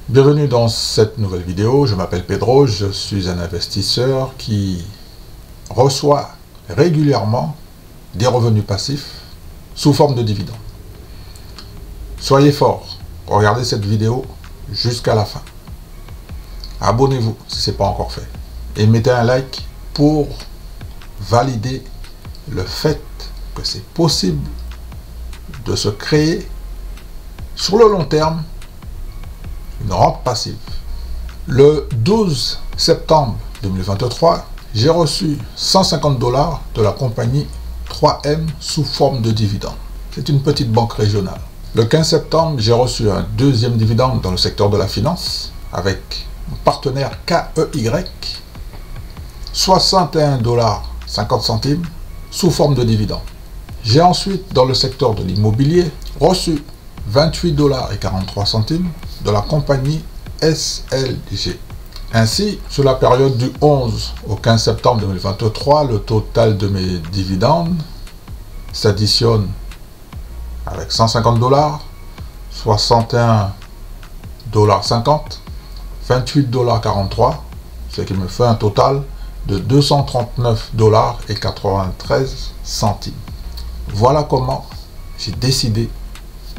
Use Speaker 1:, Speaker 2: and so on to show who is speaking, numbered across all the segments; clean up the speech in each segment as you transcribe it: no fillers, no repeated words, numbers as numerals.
Speaker 1: Bienvenue dans cette nouvelle vidéo. Je m'appelle Pedro, je suis un investisseur qui reçoit régulièrement des revenus passifs sous forme de dividendes. Soyez forts, regardez cette vidéo jusqu'à la fin. Abonnez-vous si ce n'est pas encore fait. Et mettez un like pour valider le fait que c'est possible de se créer sur le long terme une rente passive. Le 12 septembre 2023, j'ai reçu 150 $ de la compagnie 3M sous forme de dividende. C'est une petite banque régionale. Le 15 septembre, j'ai reçu un deuxième dividende dans le secteur de la finance avec mon partenaire KEY, 61 $ 50 centimes sous forme de dividende. J'ai ensuite, dans le secteur de l'immobilier, reçu 28 $ 43 centimes de la compagnie SLG. Ainsi, sur la période du 11 au 15 septembre 2023, le total de mes dividendes s'additionne avec 150 $, 61 $ 50, 28 $ 43, ce qui me fait un total de 239 $ 93 centimes. Voilà comment j'ai décidé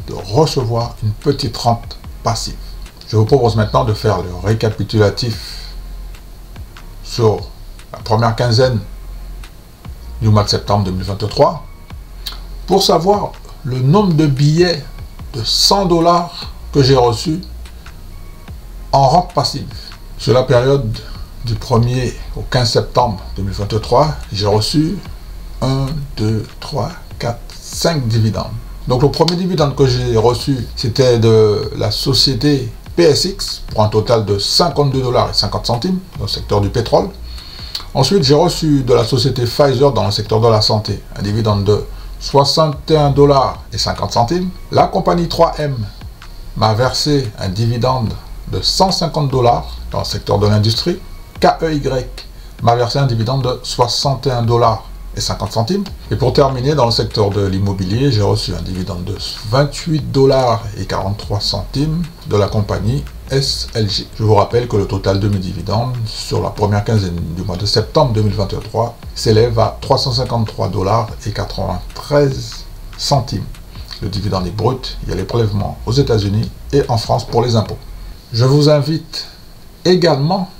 Speaker 1: de recevoir une petite rente passive. Je vous propose maintenant de faire le récapitulatif sur la première quinzaine du mois de septembre 2023 pour savoir le nombre de billets de 100 $ que j'ai reçus en rente passive. Sur la période du 1er au 15 septembre 2023, j'ai reçu 1, 2, 3, 4, 5 dividendes. Donc le premier dividende que j'ai reçu, c'était de la société PSX pour un total de 52 $ 50 centimes dans le secteur du pétrole. Ensuite, j'ai reçu de la société Pfizer dans le secteur de la santé, un dividende de 61 $ 50 centimes. La compagnie 3M m'a versé un dividende de 150 $ dans le secteur de l'industrie. KEY m'a versé un dividende de 61 $ 50 centimes. Et pour terminer, dans le secteur de l'immobilier, j'ai reçu un dividende de 28 $ 43 centimes de la compagnie SLG. Je vous rappelle que le total de mes dividendes sur la première quinzaine du mois de septembre 2023 s'élève à 353 $ 93 centimes. Le dividende est brut, il y a les prélèvements aux États-Unis et en France pour les impôts. Je vous invite également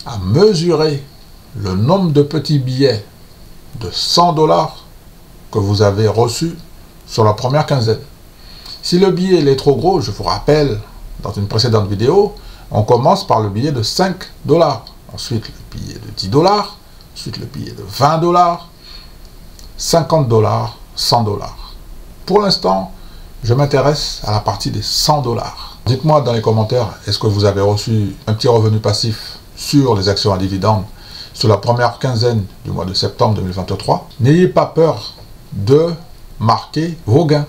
Speaker 1: à mesurer le nombre de petits billets de 100 $ que vous avez reçu sur la première quinzaine. Si le billet est trop gros, je vous rappelle, dans une précédente vidéo, on commence par le billet de 5 $, ensuite le billet de 10 $, ensuite le billet de 20 $, 50 $, 100 $. Pour l'instant, je m'intéresse à la partie des 100 $. Dites-moi dans les commentaires, est-ce que vous avez reçu un petit revenu passif sur les actions à dividendes sur la première quinzaine du mois de septembre 2023. N'ayez pas peur de marquer vos gains.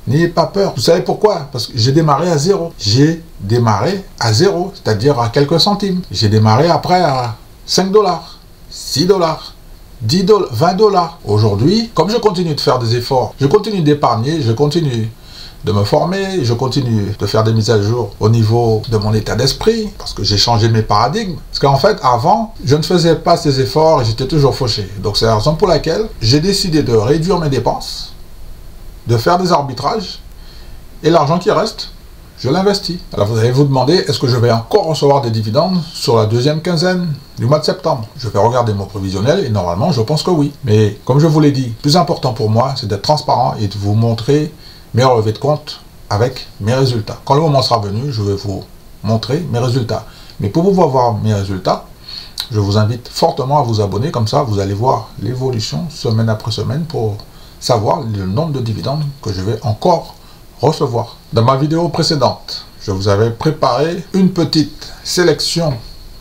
Speaker 1: N'ayez pas peur. Vous savez pourquoi? Parce que j'ai démarré à zéro. J'ai démarré à zéro, c'est-à-dire à quelques centimes. J'ai démarré après à 5 $, 6 $, 10 $, 20 $. Aujourd'hui, comme je continue de faire des efforts, je continue d'épargner, je continue de me former, je continue de faire des mises à jour au niveau de mon état d'esprit, parce que j'ai changé mes paradigmes. Parce qu'en fait, avant, je ne faisais pas ces efforts et j'étais toujours fauché. Donc c'est la raison pour laquelle j'ai décidé de réduire mes dépenses, de faire des arbitrages, et l'argent qui reste, je l'investis. Alors vous allez vous demander, est-ce que je vais encore recevoir des dividendes sur la deuxième quinzaine du mois de septembre? Je vais regarder mon prévisionnel et normalement, je pense que oui. Mais comme je vous l'ai dit, le plus important pour moi, c'est d'être transparent et de vous montrer mes relevés de compte avec mes résultats. Quand le moment sera venu, je vais vous montrer mes résultats. Mais pour pouvoir voir mes résultats, je vous invite fortement à vous abonner. Comme ça, vous allez voir l'évolution semaine après semaine pour savoir le nombre de dividendes que je vais encore recevoir. Dans ma vidéo précédente, je vous avais préparé une petite sélection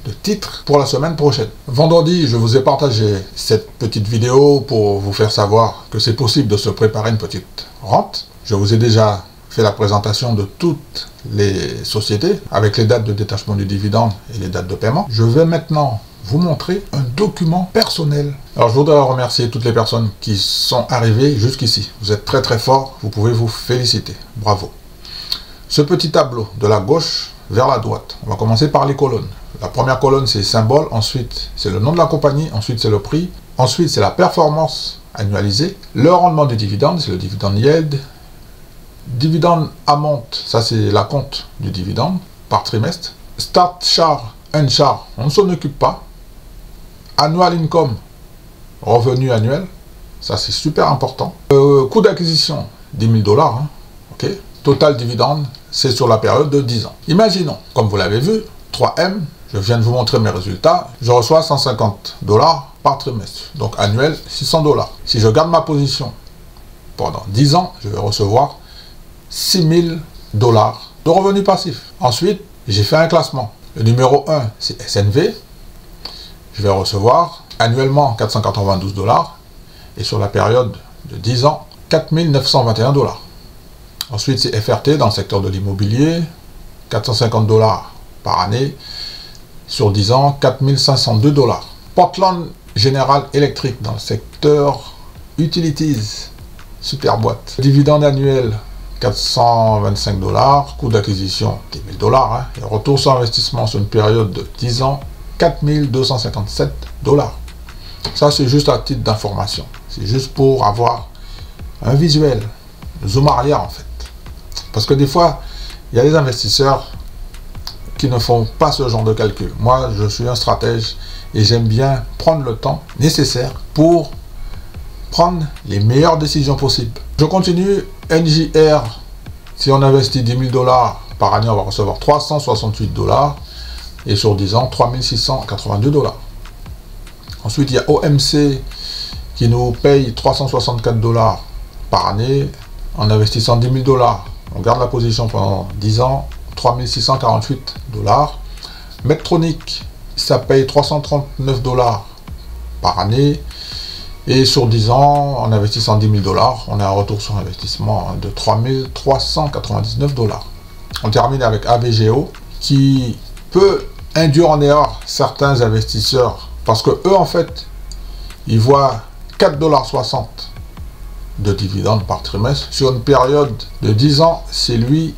Speaker 1: de titres pour la semaine prochaine. Vendredi, je vous ai partagé cette petite vidéo pour vous faire savoir que c'est possible de se préparer une petite rente. Je vous ai déjà fait la présentation de toutes les sociétés avec les dates de détachement du dividende et les dates de paiement. Je vais maintenant vous montrer un document personnel. Alors je voudrais remercier toutes les personnes qui sont arrivées jusqu'ici. Vous êtes très très forts, vous pouvez vous féliciter. Bravo. Ce petit tableau de la gauche, vers la droite. On va commencer par les colonnes. La première colonne, c'est symbole, ensuite c'est le nom de la compagnie, ensuite c'est le prix, ensuite c'est la performance annualisée, le rendement du dividende, c'est le dividende yield, dividende amount, ça c'est la compte du dividende par trimestre, start char, end char, on ne s'en occupe pas, annual income, revenu annuel, ça c'est super important, coût d'acquisition, 10 000 $, hein, ok. Total dividende, c'est sur la période de 10 ans. Imaginons, comme vous l'avez vu, 3M, je viens de vous montrer mes résultats, je reçois 150 $ par trimestre, donc annuel 600 $. Si je garde ma position pendant 10 ans, je vais recevoir 6 000 $ de revenus passifs. Ensuite, j'ai fait un classement. Le numéro 1, c'est SNV. Je vais recevoir annuellement 492 $, et sur la période de 10 ans, 4 921 $. Ensuite, c'est FRT dans le secteur de l'immobilier, 450 $ par année. Sur 10 ans, 4 502 $. Portland General Electric dans le secteur Utilities, super boîte. Dividende annuel, 425 $. Coût d'acquisition, 10 000 $. Hein. Et retour sur investissement sur une période de 10 ans, 4 257 $. Ça, c'est juste à titre d'information. C'est juste pour avoir un visuel, zoom arrière en fait. Parce que des fois, il y a des investisseurs qui ne font pas ce genre de calcul. Moi, je suis un stratège et j'aime bien prendre le temps nécessaire pour prendre les meilleures décisions possibles. Je continue. NJR, si on investit 10 000 $ par année, on va recevoir 368 $. Et sur 10 ans, 3 682 $. Ensuite, il y a OMC qui nous paye 364 $ par année en investissant 10 000 $. On garde la position pendant 10 ans, 3 648 $. Medtronic, ça paye 339 $ par année. Et sur 10 ans, en investissant 10 000 $, on a un retour sur investissement de 3 399 $. On termine avec AVGO, qui peut induire en erreur certains investisseurs, parce que eux, en fait, ils voient 4,60 $ de dividendes par trimestre. Sur une période de 10 ans, c'est lui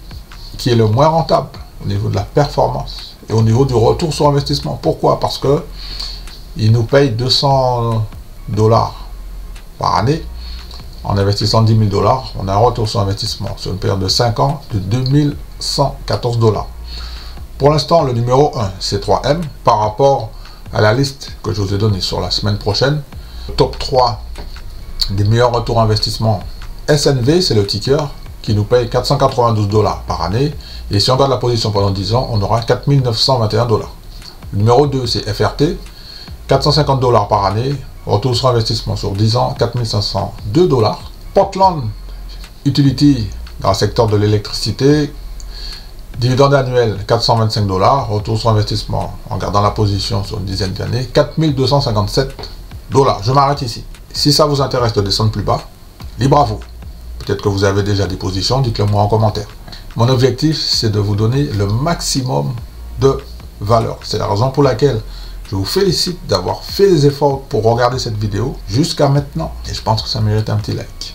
Speaker 1: qui est le moins rentable au niveau de la performance et au niveau du retour sur investissement. Pourquoi? Parce que il nous paye 200 $ par année. En investissant 10 000 $, on a un retour sur investissement sur une période de 5 ans de 2114 $. Pour l'instant, le numéro 1, c'est 3M. Par rapport à la liste que je vous ai donnée sur la semaine prochaine, le top 3 des meilleurs retours investissement, SNV, c'est le ticker, qui nous paye 492 $ par année. Et si on garde la position pendant 10 ans, on aura 4 921 $. Le numéro 2, c'est FRT, 450 $ par année. Retour sur investissement sur 10 ans, 4 502 $. Portland Utility, dans le secteur de l'électricité, dividende annuel 425 $. Retour sur investissement en gardant la position sur une dizaine d'années, 4 257 $. Je m'arrête ici. Si ça vous intéresse de descendre plus bas, libre à vous. Peut-être que vous avez déjà des positions, dites-le moi en commentaire. Mon objectif, c'est de vous donner le maximum de valeur. C'est la raison pour laquelle je vous félicite d'avoir fait les efforts pour regarder cette vidéo jusqu'à maintenant. Et je pense que ça mérite un petit like.